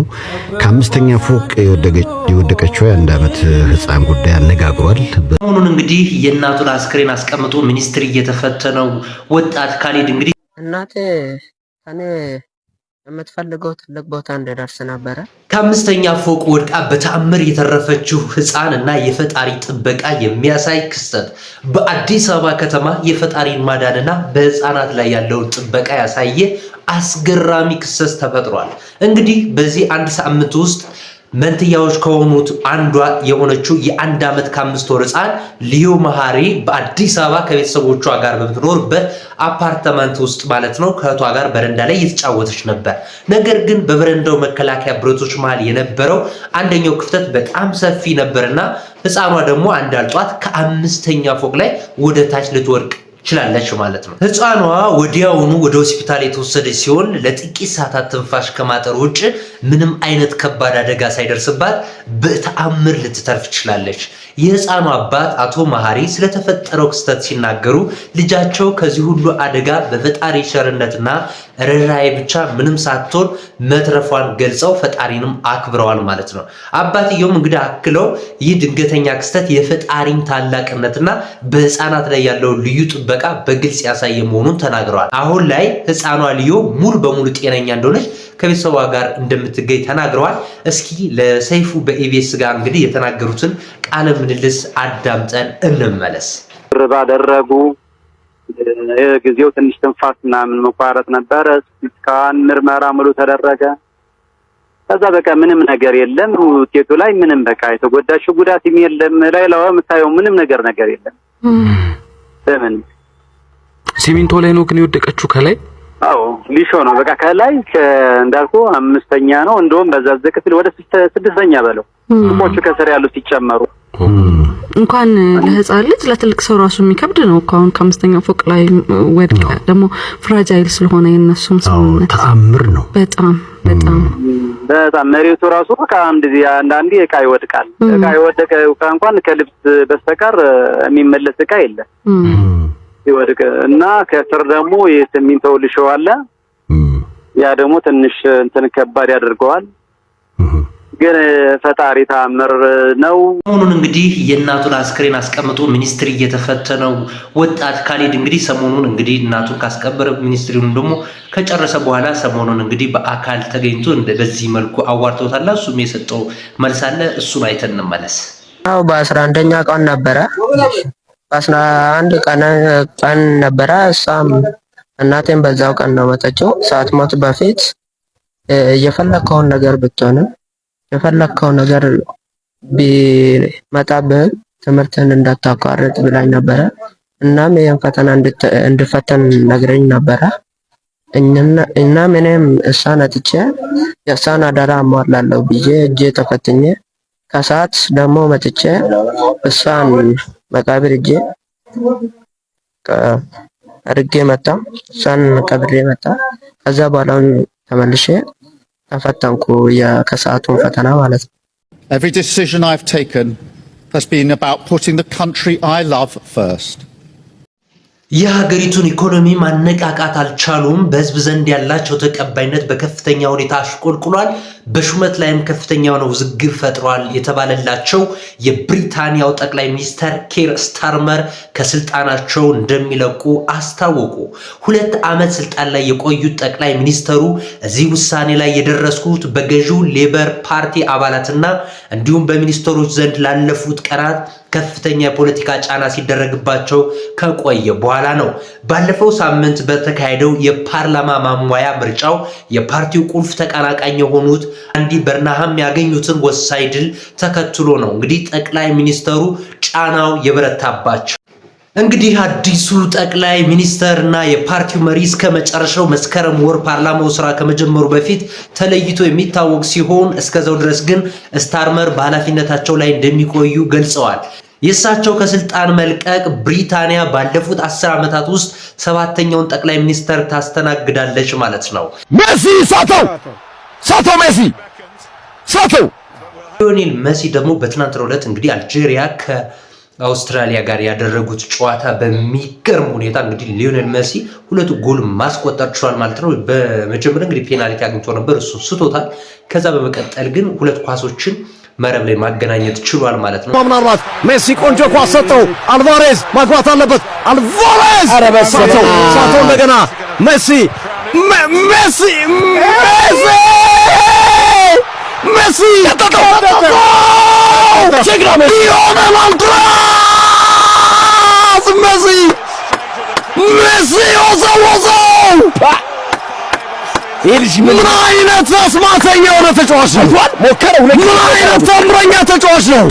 ነው። ከአምስተኛ ፎቅ የወደቀችው የአንድ ዓመት ህፃን ጉዳይ አነጋግሯል። አሁን እንግዲህ የእናቱን አስክሬን አስቀምጦ ሚኒስትር እየተፈተነው ወጣት ካሊድ እንግዲህ እናቴ እኔ የምትፈልገው ትልቅ ቦታ እንደደርስ ነበረ። ከአምስተኛ ፎቅ ወድቃ በተአምር የተረፈችው ህፃን እና የፈጣሪ ጥበቃ የሚያሳይ ክስተት በአዲስ አበባ ከተማ የፈጣሪን ማዳንና በህፃናት ላይ ያለውን ጥበቃ ያሳየ አስገራሚ ክስተት ተፈጥሯል። እንግዲህ በዚህ አንድ ሳምንት ውስጥ መንትያዎች ከሆኑት አንዷ የሆነችው የአንድ ዓመት ከ5 ወር ህፃን ሊዮ መሃሪ በአዲስ አበባ ከቤተሰቦቿ ጋር በምትኖርበት አፓርትመንት ውስጥ ማለት ነው ከእህቷ ጋር በረንዳ ላይ እየተጫወተች ነበር። ነገር ግን በበረንዳው መከላከያ ብረቶች መሃል የነበረው አንደኛው ክፍተት በጣም ሰፊ ነበርና ህፃኗ ደግሞ አንዳልጧት ከ5ኛ ፎቅ ላይ ወደ ታች ልትወድቅ ችላለች ማለት ነው። ህፃኗ ወዲያውኑ ወደ ሆስፒታል የተወሰደች ሲሆን ለጥቂት ሰዓታት ትንፋሽ ከማጠር ውጭ ምንም አይነት ከባድ አደጋ ሳይደርስባት በተአምር ልትተርፍ ችላለች። የህፃኗ አባት አቶ መሃሪ ስለተፈጠረው ክስተት ሲናገሩ ልጃቸው ከዚህ ሁሉ አደጋ በፈጣሪ ቸርነትና ርህራሄ ብቻ ምንም ሳትሆን መትረፏን ገልጸው ፈጣሪንም አክብረዋል ማለት ነው። አባትየውም እንግዲህ አክለው ይህ ድንገተኛ ክስተት የፈጣሪን ታላቅነትና በህፃናት ላይ ያለው ልዩ ጥበቃ በግልጽ ያሳየ መሆኑን ተናግረዋል። አሁን ላይ ህፃኗ ሊዮ ሙሉ በሙሉ ጤነኛ እንደሆነች ከቤተሰቧ ጋር እንደምትገኝ ተናግረዋል። እስኪ ለሰይፉ በኢቢኤስ ጋር እንግዲህ የተናገሩትን ቃለ ምልልስ አዳምጠን እንመለስ። ባደረጉ ጊዜው ትንሽ ትንፋስ ምናምን መቋረጥ ነበረ። እስካን ምርመራ ሙሉ ተደረገ። ከዛ በቃ ምንም ነገር የለም። ውጤቱ ላይ ምንም በቃ የተጎዳችው ጉዳትም የለም። ላይላው የምታየው ምንም ነገር የለም። ለምን ሲሚንቶ ላይ ነው ግን የወደቀችው ከላይ? አዎ ሊሾ ነው በቃ ከላይ እንዳልኩ 5ኛ ነው። እንደውም በዛ ዘክትል ወደ 6ኛ በለው ፎቆቹ ከስር ያሉት ሲጨመሩ እንኳን ለህፃን ልጅ ለትልቅ ሰው ራሱ የሚከብድ ነው። አሁን ከ5ኛ ፎቅ ላይ ወድቃ ደግሞ ፍራጃይል ስለሆነ የነሱም ሰውነት ተአምር ነው። በጣም መሬቱ ራሱ በቃ አንዳንዴ እቃ ይወድቃል። እቃ ይወደቀ እንኳን ከልብስ በስተቀር የሚመለስ እቃ የለም ይወድቅ እና ከስር ደግሞ የሲሚንቶ ልሾ አለ። ያ ደግሞ ትንሽ እንትን ከባድ ያደርገዋል። ግን ፈጣሪ ተአምር ነው። ሰሞኑን እንግዲህ የእናቱን አስክሬን አስቀምጦ ሚኒስትር እየተፈተነው ወጣት ካሊድ እንግዲህ ሰሞኑን እንግዲህ እናቱን ካስቀበረ ሚኒስትሩን ደግሞ ከጨረሰ በኋላ ሰሞኑን እንግዲህ በአካል ተገኝቶ በዚህ መልኩ አዋርተውታል። እሱም የሰጠው መልስ አለ። እሱን አይተን እንመለስ። አው በ11ኛ ቀን ነበረ። በ11 ቀን ነበረ። እሷም እናቴን በዛው ቀን ነው መጣችው። ሳትሞት በፊት የፈለከውን ነገር ብትሆንም የፈለከው ነገር ቢመጣብህ ትምህርትን እንዳታቋርጥ ብላኝ ነበረ። እናም ይሄን ፈተና እንድፈተን ነግረኝ ነበረ። እናም እኔም እሷን አጥቼ የእሷን አደራ አሟላለሁ ብዬ እጄ ተፈትኜ ከሰዓት ደግሞ መጥቼ እሷን መቃብር እጄ አድርጌ መጣ። እሷን ቀብሬ መጣ። ከዛ በኋላ ተመልሼ ተፈተንኩ የከሰዓቱን ፈተና ማለት ነው። Every decision I've taken has been about putting the country I love first. የሀገሪቱን ኢኮኖሚ ማነቃቃት አልቻሉም። በህዝብ ዘንድ ያላቸው ተቀባይነት በከፍተኛ ሁኔታ አሽቆልቁሏል። በሹመት ላይም ከፍተኛው ውዝግብ ፈጥሯል የተባለላቸው የብሪታንያው ጠቅላይ ሚኒስተር ኬር ስታርመር ከስልጣናቸው እንደሚለቁ አስታወቁ። 2 ዓመት ስልጣን ላይ የቆዩት ጠቅላይ ሚኒስተሩ እዚህ ውሳኔ ላይ የደረሱት በገዢው ሌበር ፓርቲ አባላትና እንዲሁም በሚኒስተሮች ዘንድ ላለፉት ቀናት ከፍተኛ የፖለቲካ ጫና ሲደረግባቸው ከቆየ በኋላ ነው። ባለፈው ሳምንት በተካሄደው የፓርላማ ማሟያ ምርጫው የፓርቲው ቁልፍ ተቀናቃኝ የሆኑት አንዲ በርናሃም ያገኙትን ወሳኝ ድል ተከትሎ ነው እንግዲህ ጠቅላይ ሚኒስተሩ ጫናው የበረታባቸው። እንግዲህ አዲሱ ጠቅላይ ሚኒስተርና የፓርቲው መሪ እስከ መጨረሻው መስከረም ወር ፓርላማው ስራ ከመጀመሩ በፊት ተለይቶ የሚታወቅ ሲሆን እስከዛው ድረስ ግን ስታርመር በኃላፊነታቸው ላይ እንደሚቆዩ ገልጸዋል። የእሳቸው ከስልጣን መልቀቅ ብሪታንያ ባለፉት 10 ዓመታት ውስጥ 7ኛውን ጠቅላይ ሚኒስተር ታስተናግዳለች ማለት ነው። ሜሲ ሳቶ ሜሲ ሳቶ ሊዮኔል ሜሲ ደግሞ በትናንትናው ዕለት እንግዲህ አልጄሪያ አውስትራሊያ ጋር ያደረጉት ጨዋታ በሚገርም ሁኔታ እንግዲህ ሊዮኔል ሜሲ 2 ጎል ማስቆጠር ችሏል ማለት ነው። በመጀመሪያ እንግዲህ ፔናልቲ አግኝቶ ነበር፣ እሱ ስቶታል። ከዛ በመቀጠል ግን 2 ኳሶችን መረብ ላይ ማገናኘት ችሏል ማለት ነው። ምናልባት ሜሲ ቆንጆ ኳስ ሰጠው፣ አልቫሬዝ ማግባት አለበት። አልቫሬዝ ሳቶ እንደገና ሜሲ ጀግና ሜሲ ሊዮኔል አንድሬስ ሜሲ ወዘወዘው። ምን አይነት አስማተኛ የሆነ ተጫዋች ነው! ምን አይነት ተአምረኛ ተጫዋች ነው!